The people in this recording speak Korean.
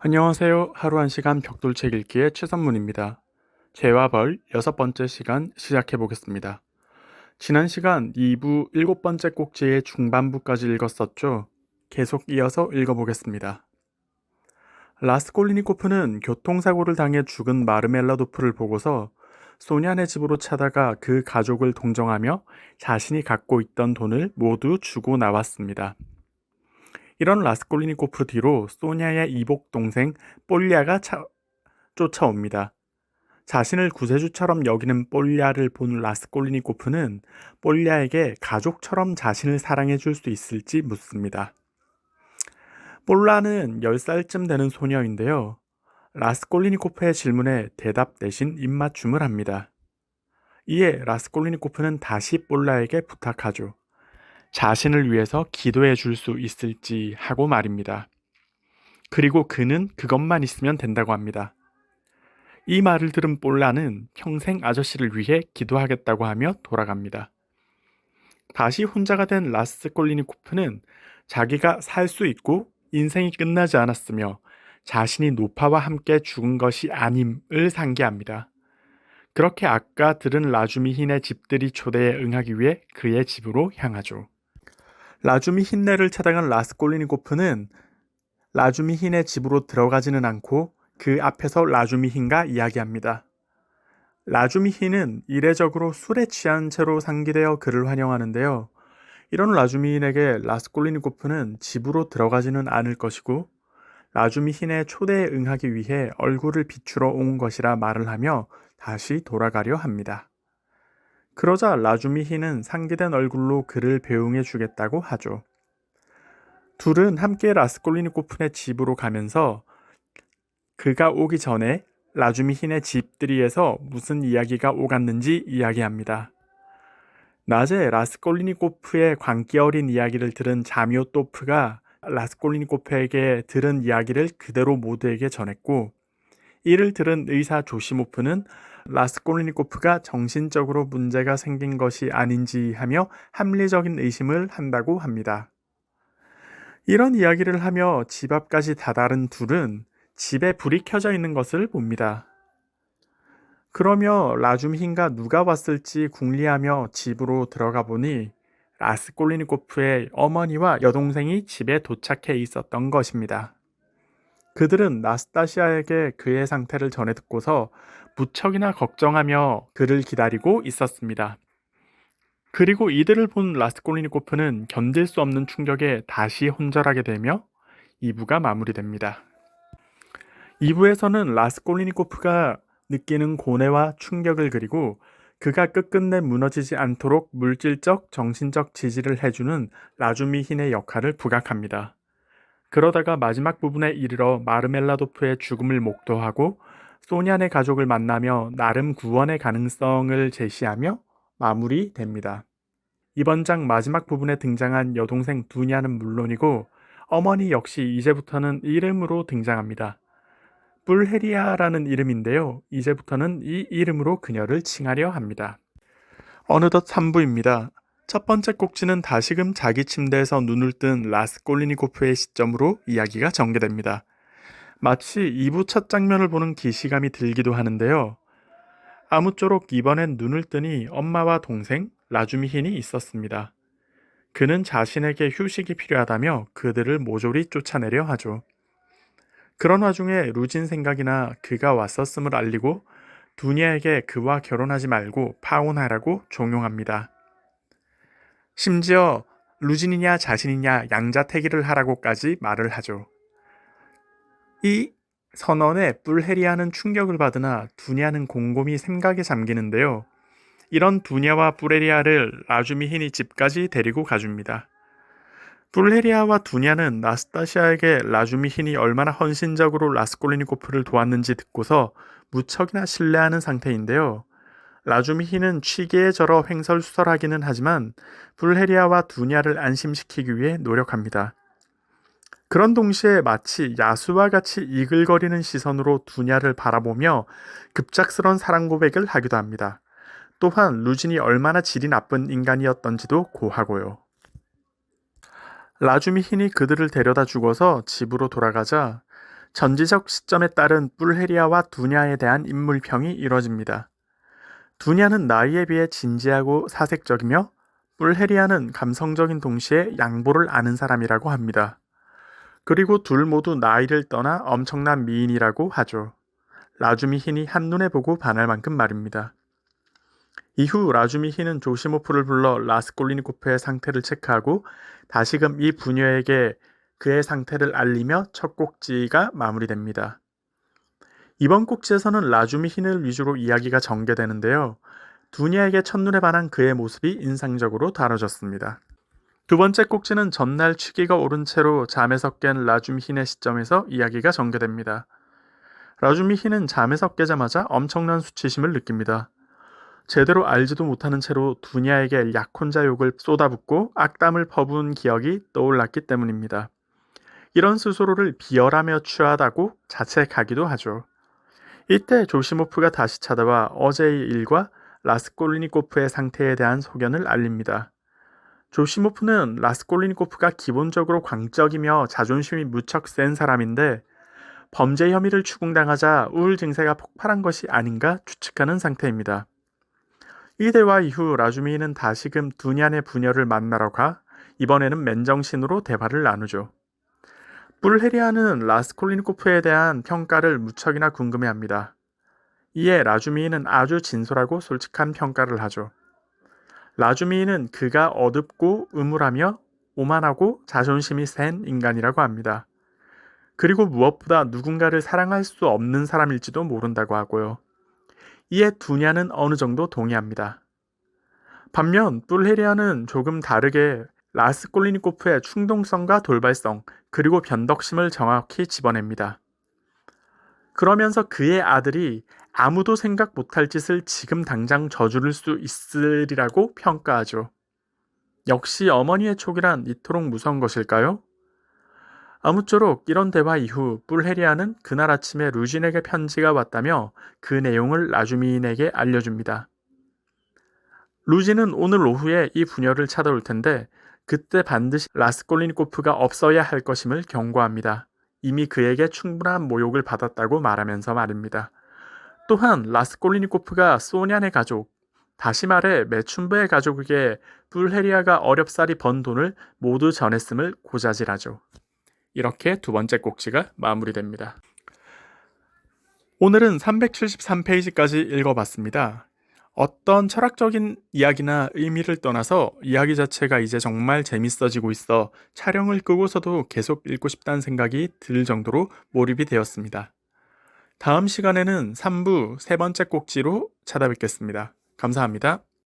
안녕하세요. 하루 1시간 벽돌책 읽기의 최선문입니다. 죄와 벌 6번째 시간 시작해 보겠습니다. 지난 시간 2부 7번째 꼭지의 중반부까지 읽었었죠. 계속 이어서 읽어보겠습니다. 라스콜리니코프는 교통사고를 당해 죽은 마르멜라도프를 보고서 소냐네 집으로 찾아가 그 가족을 동정하며 자신이 갖고 있던 돈을 모두 주고 나왔습니다. 이런 라스콜리니코프 뒤로 소냐의 이복 동생 볼리아가 쫓아옵니다. 자신을 구세주처럼 여기는 볼리아를 본 라스콜리니코프는 볼리아에게 가족처럼 자신을 사랑해 줄 수 있을지 묻습니다. 볼라는 10살쯤 되는 소녀인데요. 라스콜리니코프의 질문에 대답 대신 입맞춤을 합니다. 이에 라스콜리니코프는 다시 볼라에게 부탁하죠. 자신을 위해서 기도해 줄 수 있을지 하고 말입니다. 그리고 그는 그것만 있으면 된다고 합니다. 이 말을 들은 볼라는 평생 아저씨를 위해 기도하겠다고 하며 돌아갑니다. 다시 혼자가 된 라스콜리니코프는 자기가 살 수 있고 인생이 끝나지 않았으며 자신이 노파와 함께 죽은 것이 아님을 상기합니다. 그렇게 아까 들은 라주미힌의 집들이 초대에 응하기 위해 그의 집으로 향하죠. 라주미힌네를 찾아간 라스콜리니코프는 라주미힌의 집으로 들어가지는 않고 그 앞에서 라주미힌과 이야기합니다. 라주미힌은 이례적으로 술에 취한 채로 상기되어 그를 환영하는데요. 이런 라주미힌에게 라스콜리니코프는 집으로 들어가지는 않을 것이고 라주미힌의 초대에 응하기 위해 얼굴을 비추러 온 것이라 말을 하며 다시 돌아가려 합니다. 그러자 라주미힌은 상기된 얼굴로 그를 배웅해 주겠다고 하죠. 둘은 함께 라스콜리니코프의 집으로 가면서 그가 오기 전에 라주미힌의 집들이에서 무슨 이야기가 오갔는지 이야기합니다. 낮에 라스콜리니코프의 광기 어린 이야기를 들은 자미오토프가 라스콜리니코프에게 들은 이야기를 그대로 모두에게 전했고, 이를 들은 의사 조시모프는 라스콜리니코프가 정신적으로 문제가 생긴 것이 아닌지 하며 합리적인 의심을 한다고 합니다. 이런 이야기를 하며 집 앞까지 다다른 둘은 집에 불이 켜져 있는 것을 봅니다. 그러며 라줌힌과 누가 왔을지 궁리하며 집으로 들어가 보니 라스콜리니코프의 어머니와 여동생이 집에 도착해 있었던 것입니다. 그들은 나스타시아에게 그의 상태를 전해 듣고서 무척이나 걱정하며 그를 기다리고 있었습니다. 그리고 이들을 본 라스콜리니코프는 견딜 수 없는 충격에 다시 혼절하게 되며 2부가 마무리됩니다. 2부에서는 라스콜리니코프가 느끼는 고뇌와 충격을 그리고 그가 끝끝내 무너지지 않도록 물질적, 정신적 지지를 해주는 라주미힌의 역할을 부각합니다. 그러다가 마지막 부분에 이르러 마르멜라도프의 죽음을 목도하고 소냐네 가족을 만나며 나름 구원의 가능성을 제시하며 마무리됩니다. 이번 장 마지막 부분에 등장한 여동생 두냐는 물론이고 어머니 역시 이제부터는 이름으로 등장합니다. 뿔헤리아라는 이름인데요. 이제부터는 이 이름으로 그녀를 칭하려 합니다. 어느덧 3부입니다. 첫 번째 꼭지는 다시금 자기 침대에서 눈을 뜬 라스콜리니코프의 시점으로 이야기가 전개됩니다. 마치 2부 첫 장면을 보는 기시감이 들기도 하는데요. 아무쪼록 이번엔 눈을 뜨니 엄마와 동생 라주미힌이 있었습니다. 그는 자신에게 휴식이 필요하다며 그들을 모조리 쫓아내려 하죠. 그런 와중에 루진 생각이나 그가 왔었음을 알리고 두니아에게 그와 결혼하지 말고 파혼하라고 종용합니다. 심지어 루진이냐 자신이냐 양자택일을 하라고까지 말을 하죠. 이 선언에 뿔헤리아는 충격을 받으나 두니아는 곰곰이 생각에 잠기는데요. 이런 두니아와 뿔헤리아를 라주미힌이 집까지 데리고 가줍니다. 뿔헤리아와 두냐는 나스타시아에게 라주미힌이 얼마나 헌신적으로 라스콜리니코프를 도왔는지 듣고서 무척이나 신뢰하는 상태인데요. 라주미힌은 취기에 절어 횡설수설하기는 하지만 뿔헤리아와 두냐를 안심시키기 위해 노력합니다. 그런 동시에 마치 야수와 같이 이글거리는 시선으로 두냐를 바라보며 급작스런 사랑 고백을 하기도 합니다. 또한 루진이 얼마나 질이 나쁜 인간이었던지도 고하고요. 라주미힌이 그들을 데려다 주고서 집으로 돌아가자 전지적 시점에 따른 뿔헤리아와 두냐에 대한 인물평이 이뤄집니다. 두냐는 나이에 비해 진지하고 사색적이며 뿔헤리아는 감성적인 동시에 양보를 아는 사람이라고 합니다. 그리고 둘 모두 나이를 떠나 엄청난 미인이라고 하죠. 라주미 흰이 한눈에 보고 반할 만큼 말입니다. 이후 라주미 흰은 조시모프를 불러 라스콜리니코프의 상태를 체크하고 다시금 이 부녀에게 그의 상태를 알리며 첫 꼭지가 마무리됩니다. 이번 꼭지에서는 라주미 흰을 위주로 이야기가 전개되는데요. 두냐에게 첫눈에 반한 그의 모습이 인상적으로 다뤄졌습니다. 두 번째 꼭지는 전날 취기가 오른 채로 잠에서 깬 라주미 흰의 시점에서 이야기가 전개됩니다. 라주미 흰은 잠에서 깨자마자 엄청난 수치심을 느낍니다. 제대로 알지도 못하는 채로 두냐에게 약혼자 욕을 쏟아붓고 악담을 퍼부은 기억이 떠올랐기 때문입니다. 이런 스스로를 비열하며 추하다고 자책하기도 하죠. 이때 조시모프가 다시 찾아와 어제의 일과 라스콜리니코프의 상태에 대한 소견을 알립니다. 조시모프는 라스콜리니코프가 기본적으로 광적이며 자존심이 무척 센 사람인데 범죄 혐의를 추궁당하자 우울 증세가 폭발한 것이 아닌가 추측하는 상태입니다. 이 대화 이후 라주미는 다시금 두냔의 부녀를 만나러 가 이번에는 맨정신으로 대화를 나누죠. 뿔헤리아는 라스콜리니코프에 대한 평가를 무척이나 궁금해합니다. 이에 라주미는 아주 진솔하고 솔직한 평가를 하죠. 라주미는 그가 어둡고 음울하며 오만하고 자존심이 센 인간이라고 합니다. 그리고 무엇보다 누군가를 사랑할 수 없는 사람일지도 모른다고 하고요. 이에 두냐는 어느 정도 동의합니다. 반면 뿔헤리아는 조금 다르게 라스콜리니코프의 충동성과 돌발성 그리고 변덕심을 정확히 집어냅니다. 그러면서 그의 아들이 아무도 생각 못할 짓을 지금 당장 저지를 수 있으리라고 평가하죠. 역시 어머니의 촉이란 이토록 무서운 것일까요? 아무쪼록 이런 대화 이후 뿔헤리아는 그날 아침에 루진에게 편지가 왔다며 그 내용을 라주미인에게 알려줍니다. 루진은 오늘 오후에 이 부녀를 찾아올 텐데 그때 반드시 라스콜리니코프가 없어야 할 것임을 경고합니다. 이미 그에게 충분한 모욕을 받았다고 말하면서 말입니다. 또한 라스콜리니코프가 소냔의 가족, 다시 말해 메춘부의 가족에게 뿔헤리아가 어렵사리 번 돈을 모두 전했음을 고자질하죠. 이렇게 두 번째 꼭지가 마무리됩니다. 오늘은 373페이지까지 읽어봤습니다. 어떤 철학적인 이야기나 의미를 떠나서 이야기 자체가 이제 정말 재밌어지고 있어 촬영을 끄고서도 계속 읽고 싶다는 생각이 들 정도로 몰입이 되었습니다. 다음 시간에는 3부 세 번째 꼭지로 찾아뵙겠습니다. 감사합니다.